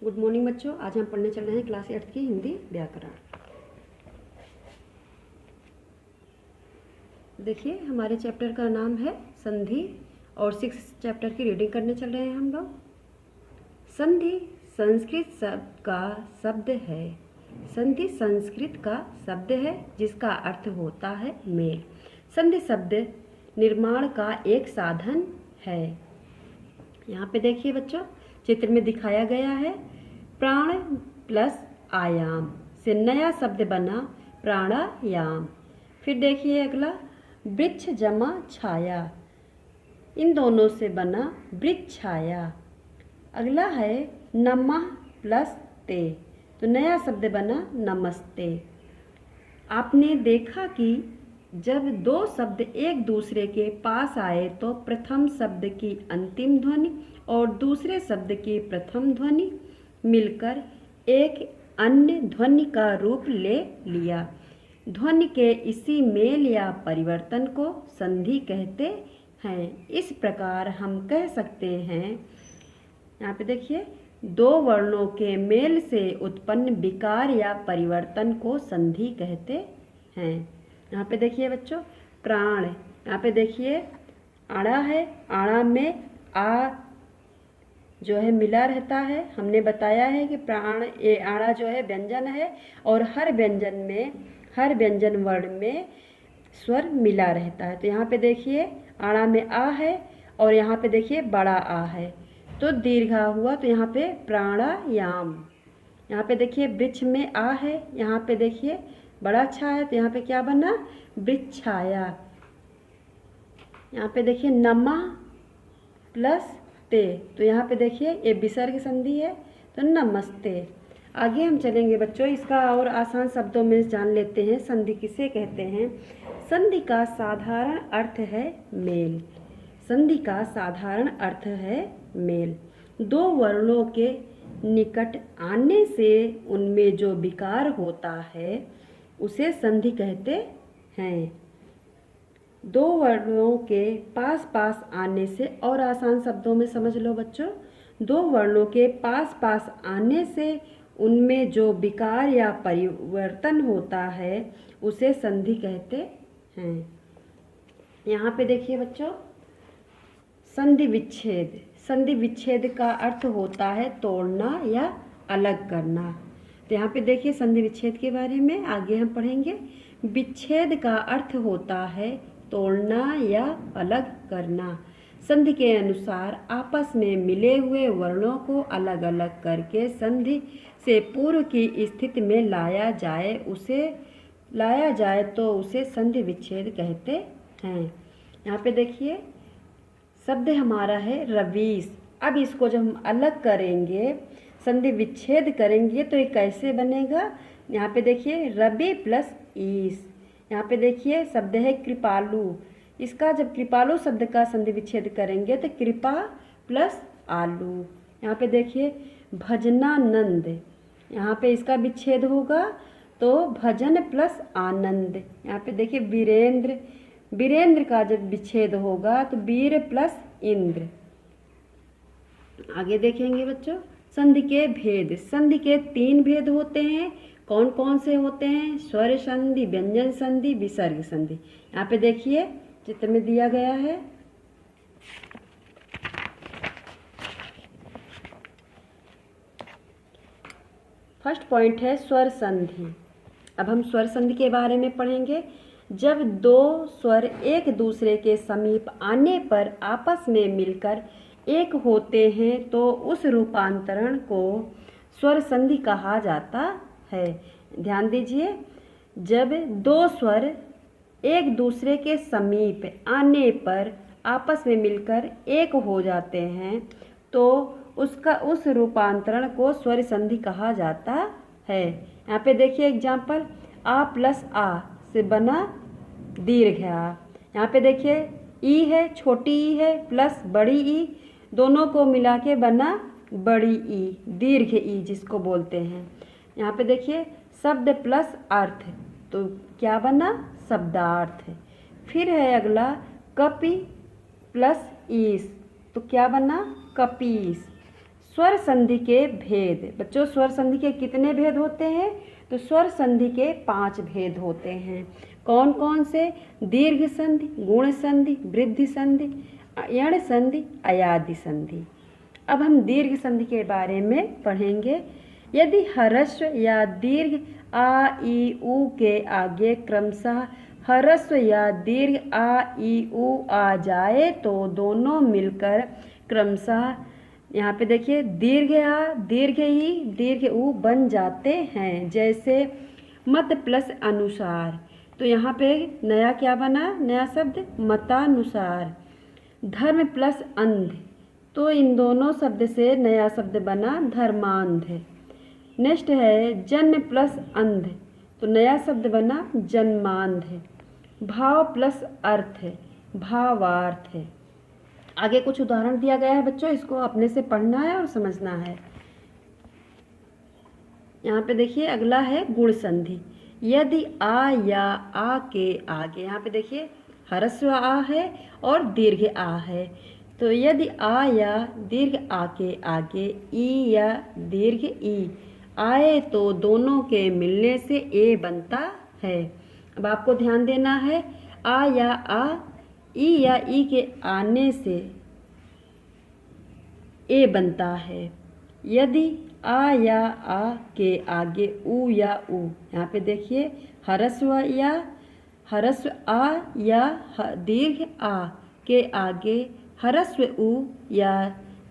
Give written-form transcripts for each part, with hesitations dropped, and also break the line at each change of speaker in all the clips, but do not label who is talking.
Good morning बच्चों। आज हम पढ़ने चल रहे हैं क्लास 8 की हिंदी व्याकरण। देखिए हमारे चैप्टर का नाम है संधि और 6 चैप्टर की रीडिंग करने चल रहे हैं हम लोग। संधि संस्कृत शब्द का शब्द है। संधि संस्कृत का शब्द है जिसका अर्थ होता है मेल। संधि शब्द निर्माण का एक साधन है। यहाँ पे देखिए बच्चों, चित्र में दिखाया गया है प्राण प्लस आयाम से नया शब्द बना प्राणायाम। फिर देखिए अगला वृक्ष जमा छाया, इन दोनों से बना वृक्षाया। अगला है नमः प्लस ते, तो नया शब्द बना नमस्ते। आपने देखा कि जब दो शब्द एक दूसरे के पास आए तो प्रथम शब्द की अंतिम ध्वनि और दूसरे शब्द की प्रथम ध्वनि मिलकर एक अन्य ध्वनि का रूप ले लिया। ध्वनि के इसी मेल या परिवर्तन को संधि कहते हैं। इस प्रकार हम कह सकते हैं, यहाँ पे देखिए, दो वर्णों के मेल से उत्पन्न विकार या परिवर्तन को संधि कहते हैं। यहाँ पे देखिए बच्चों प्राण, यहाँ पे देखिए आड़ा है, आड़ा में आ जो है मिला रहता है। हमने बताया है कि प्राण ये आड़ा जो है व्यंजन है और हर व्यंजन में, हर व्यंजन वर्ण में स्वर मिला रहता है। तो यहाँ पे देखिए आड़ा में आ है और यहाँ पे देखिए बड़ा आ है तो दीर्घा हुआ, तो यहाँ पे प्राणायाम। यहाँ पे देखिए वृक्ष में आ है, यहाँ पे देखिए बड़ा छा है तो यहाँ पे क्या बना वृक्षाया। यहाँ पे देखिए नमः प्लस ते, तो यहाँ पे देखिए ये विसर्ग संधि है तो नमस्ते। आगे हम चलेंगे बच्चों, इसका और आसान शब्दों में जान लेते हैं संधि किसे कहते हैं। संधि का साधारण अर्थ है मेल। संधि का साधारण अर्थ है मेल। दो वर्णों के निकट आने से उनमें जो विकार होता है उसे संधि कहते हैं। दो वर्णों के पास पास आने से, और आसान शब्दों में समझ लो बच्चों, दो वर्णों के पास पास आने से उनमें जो विकार या परिवर्तन होता है उसे संधि कहते हैं। यहाँ पे देखिए बच्चों संधि विच्छेद। संधि विच्छेद का अर्थ होता है तोड़ना या अलग करना। तो यहाँ पे देखिए संधि विच्छेद के बारे में आगे हम पढ़ेंगे। विच्छेद का अर्थ होता है तोड़ना या अलग करना। संधि के अनुसार आपस में मिले हुए वर्णों को अलग अलग करके संधि से पूर्व की स्थिति में लाया जाए तो उसे संधि विच्छेद कहते हैं। यहाँ पे देखिए शब्द हमारा है रवीश। अब इसको जब हम अलग करेंगे, संधि विच्छेद करेंगे तो ये कैसे बनेगा। यहाँ पे देखिए रवि प्लस ईस। यहाँ पे देखिए शब्द है कृपालु। इसका जब कृपालु शब्द का संधि विच्छेद करेंगे तो कृपा प्लस आलू। यहाँ पे देखिए भजनानंद, यहाँ पे इसका विच्छेद होगा तो भजन प्लस आनंद। यहाँ पे देखिए वीरेंद्र, वीरेंद्र का जब विच्छेद होगा तो वीर प्लस इंद्र। आगे देखेंगे बच्चों संधि के भेद। संधि के 3 भेद होते हैं। कौन कौन से होते हैं? स्वर संधि, व्यंजन संधि, विसर्ग संधि। यहाँ पे देखिए चित्र में दिया गया है। फर्स्ट पॉइंट है स्वर संधि। अब हम स्वर संधि के बारे में पढ़ेंगे। जब दो स्वर एक दूसरे के समीप आने पर आपस में मिलकर एक होते हैं तो उस रूपांतरण को स्वर संधि कहा जाता है। ध्यान दीजिए, जब दो स्वर एक दूसरे के समीप आने पर आपस में मिलकर एक हो जाते हैं तो उस रूपांतरण को स्वर संधि कहा जाता है। यहाँ पे देखिए एग्जाम्पल, आ प्लस आ से बना दीर्घ आ। यहाँ पे देखिए ई है, छोटी ई है प्लस बड़ी ई, दोनों को मिला के बना बड़ी ई, दीर्घ ई जिसको बोलते हैं। यहाँ पे देखिए शब्द प्लस अर्थ, तो क्या बना शब्दार्थ। फिर है अगला कपि प्लस ईस, तो क्या बना कपीस। स्वर संधि के भेद। बच्चों स्वर संधि के कितने भेद होते हैं? तो स्वर संधि के 5 भेद होते हैं। कौन कौन से? दीर्घ संधि, गुण संधि, वृद्धि संधि, यण संधि, अयादि संधि। अब हम दीर्घ संधि के बारे में पढ़ेंगे। यदि ह्रस्व या दीर्घ आ ई उ के आगे क्रमशः ह्रस्व या दीर्घ आ ई उ आ जाए तो दोनों मिलकर क्रमशः, यहाँ पे देखिए, दीर्घ आ, दीर्घ ई, दीर्घ उ बन जाते हैं। जैसे मत प्लस अनुसार, तो यहाँ पे नया क्या बना? नया शब्द मतानुसार। धर्म प्लस अंध, तो इन दोनों शब्द से नया शब्द बना धर्मांध। नेक्स्ट है जन्म प्लस अंध, तो नया शब्द बना जन्मांध। भाव प्लस अर्थ, भावार्थ। आगे कुछ उदाहरण दिया गया है बच्चों, इसको अपने से पढ़ना है और समझना है। यहाँ पे देखिए अगला है गुण संधि। यदि आ या आ के आगे, यहाँ पे देखिए ह्रस्व आ है और दीर्घ आ है, तो यदि आ या दीर्घ आ के आगे ई या दीर्घ ई आए तो दोनों के मिलने से ए बनता है। अब आपको ध्यान देना है, आ या आ, ई या ई के आने से ए बनता है। यदि आ या आ के आगे उ या उ, यहाँ पे देखिए ह्रस्व आ या दीर्घ आ के आगे ह्रस्व उ या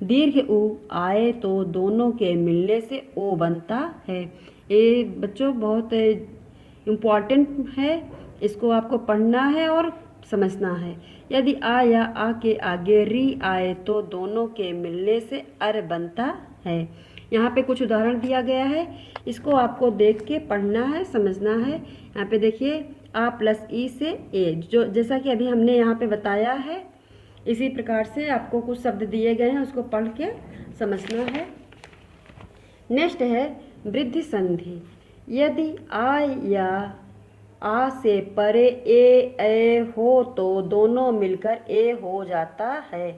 दीर्घ उ आए तो दोनों के मिलने से ओ बनता है। ये बच्चों बहुत इम्पॉर्टेंट है, इसको आपको पढ़ना है और समझना है। यदि आ या आ के आगे री आए तो दोनों के मिलने से अर बनता है। यहाँ पे कुछ उदाहरण दिया गया है, इसको आपको देख के पढ़ना है, समझना है। यहाँ पे देखिए आ प्लस ई से ए, जो जैसा कि अभी हमने यहाँ पे बताया है, इसी प्रकार से आपको कुछ शब्द दिए गए हैं, उसको पढ़ के समझना है। नेक्स्ट है वृद्धि संधि। यदि आ या आ से परे ए हो तो दोनों मिलकर ए हो जाता है।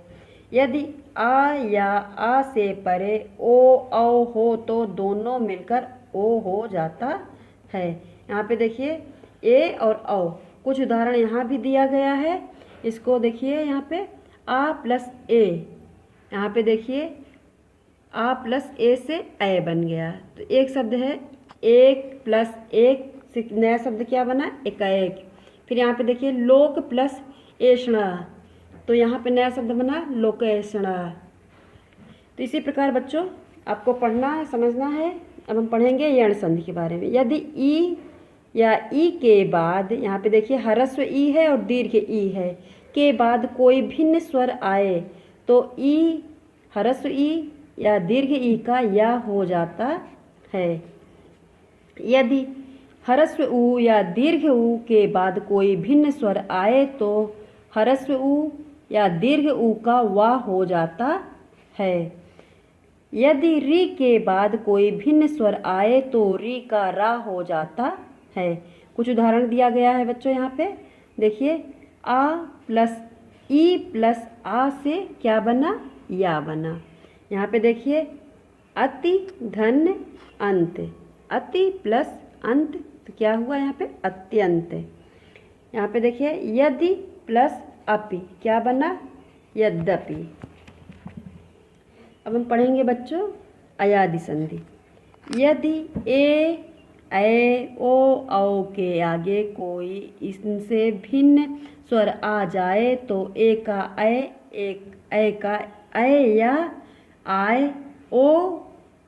यदि आ या आ से परे ओ औ हो तो दोनों मिलकर ओ हो जाता है। यहाँ पे देखिए ए और औ, कुछ उदाहरण यहाँ भी दिया गया है। इसको देखिए यहाँ पे आ प्लस ए, यहाँ पे देखिए आ प्लस ए से ए बन गया, तो एक शब्द है एक प्लस एक से नया शब्द क्या बना? एकाएक। फिर यहाँ पे देखिए लोक प्लस ऐषणा, तो यहाँ पे नया शब्द बना लोकेषणा। तो इसी प्रकार बच्चों आपको पढ़ना है, समझना है। अब हम पढ़ेंगे यण संधि के बारे में। यदि ई या ई के बाद, यहाँ पे देखिए ह्रस्व ई है और दीर्घ ई है, के बाद कोई भिन्न स्वर आए तो ई, ह्रस्व ई या दीर्घ ई का या हो जाता है। यदि ह्रस्व उ या दीर्घ उ के बाद कोई भिन्न स्वर आए तो ह्रस्व उ या दीर्घ उ का वा हो जाता है। यदि री के बाद कोई भिन्न स्वर आए तो री का रा हो जाता है। कुछ उदाहरण दिया गया है बच्चों, यहाँ पे देखिए आ प्लस ई प्लस आ से क्या बना? या बना। यहाँ पे देखिए अति धन अंत, अति प्लस अंत तो क्या हुआ? यहाँ पे अत्यंत। यहाँ पे देखिए यदि प्लस अपि क्या बना? यद्यपि। अब हम पढ़ेंगे बच्चों अयादि संधि। यदि ए ओ औ के आगे कोई इनसे भिन्न स्वर आ जाए तो ए का ए का या आय, ओ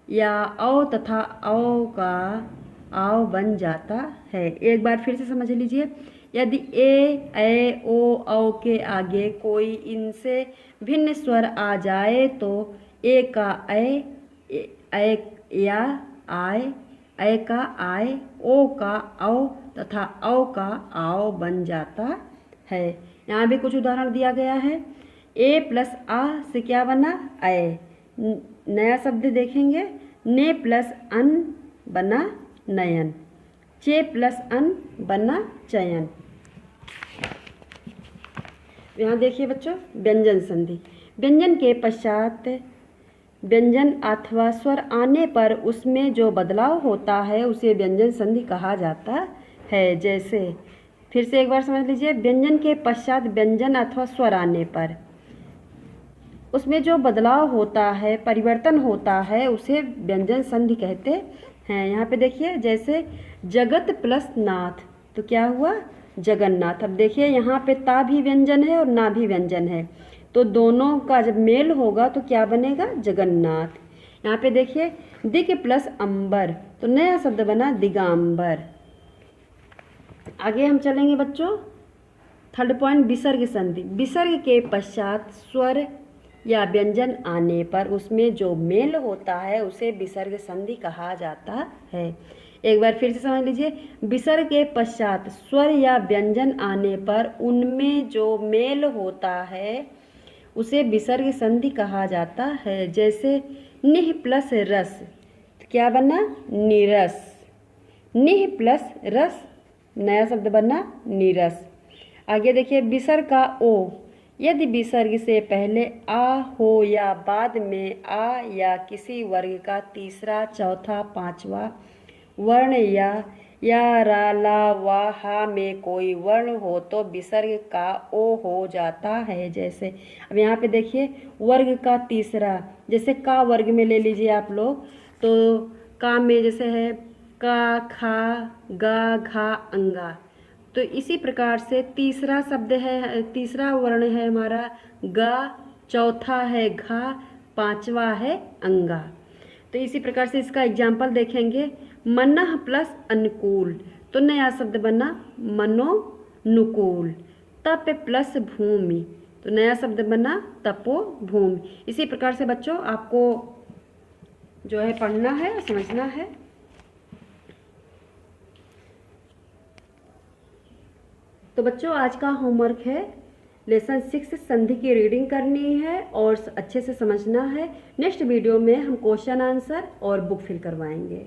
या औ तथा औ का आओ बन जाता है। एक बार फिर से समझ लीजिए। यदि ए ओ औ के आगे कोई इनसे भिन्न स्वर आ जाए तो ए का ए या आय, ए का आय, ओ का औ तथा औ का आओ बन जाता है। यहाँ भी कुछ उदाहरण दिया गया है। ए प्लस आ से क्या बना? ए। नया शब्द देखेंगे, ने प्लस अन बना नयन, चे प्लस अन बना चयन। यहाँ देखिए बच्चों व्यंजन संधि। व्यंजन के पश्चात व्यंजन अथवा स्वर आने पर उसमें जो बदलाव होता है उसे व्यंजन संधि कहा जाता है। जैसे फिर से एक बार समझ लीजिए, व्यंजन के पश्चात व्यंजन अथवा स्वर आने पर उसमें जो बदलाव होता है, परिवर्तन होता है, उसे व्यंजन संधि कहते हैं। यहाँ पे देखिए, जैसे जगत प्लस नाथ, तो क्या हुआ? जगन्नाथ। अब देखिए यहाँ पे ता भी व्यंजन है और ना भी व्यंजन है, तो दोनों का जब मेल होगा तो क्या बनेगा? जगन्नाथ। यहाँ पे देखिए दिग प्लस अंबर, तो नया शब्द बना दिगांबर। आगे हम चलेंगे बच्चों, थर्ड पॉइंट, विसर्ग संधि। विसर्ग के पश्चात स्वर या व्यंजन आने पर उसमें जो मेल होता है उसे विसर्ग संधि कहा जाता है। एक बार फिर से समझ लीजिए, विसर्ग के पश्चात स्वर या व्यंजन आने पर उनमें जो मेल होता है उसे विसर्ग संधि कहा जाता है। जैसे निह प्लस रस, तो क्या बना? नीरस। निह प्लस रस, नया शब्द बना नीरस। आगे देखिए, विसर्ग का ओ, यदि विसर्ग से पहले आ हो या बाद में आ या किसी वर्ग का तीसरा, चौथा, पांचवा वर्ण या रा, ला, वा, हा में कोई वर्ण हो तो विसर्ग का ओ हो जाता है। जैसे अब यहाँ पे देखिए, वर्ग का तीसरा, जैसे का वर्ग में ले लीजिए आप लोग, तो का में जैसे है का, खा, गा, घा, अंगा, तो इसी प्रकार से तीसरा शब्द है, तीसरा वर्ण है हमारा गा, चौथा है घा, पांचवा है अंगा। तो इसी प्रकार से इसका एग्जाम्पल देखेंगे, मनः प्लस अनुकूल, तो नया शब्द बना मनोनुकूल। तप प्लस भूमि, तो नया शब्द बना तपोभूमि। इसी प्रकार से बच्चों आपको जो है पढ़ना है, समझना है। तो बच्चों आज का होमवर्क है, लेसन 6 संधि की रीडिंग करनी है और अच्छे से समझना है। नेक्स्ट वीडियो में हम क्वेश्चन आंसर और बुक फिल करवाएंगे।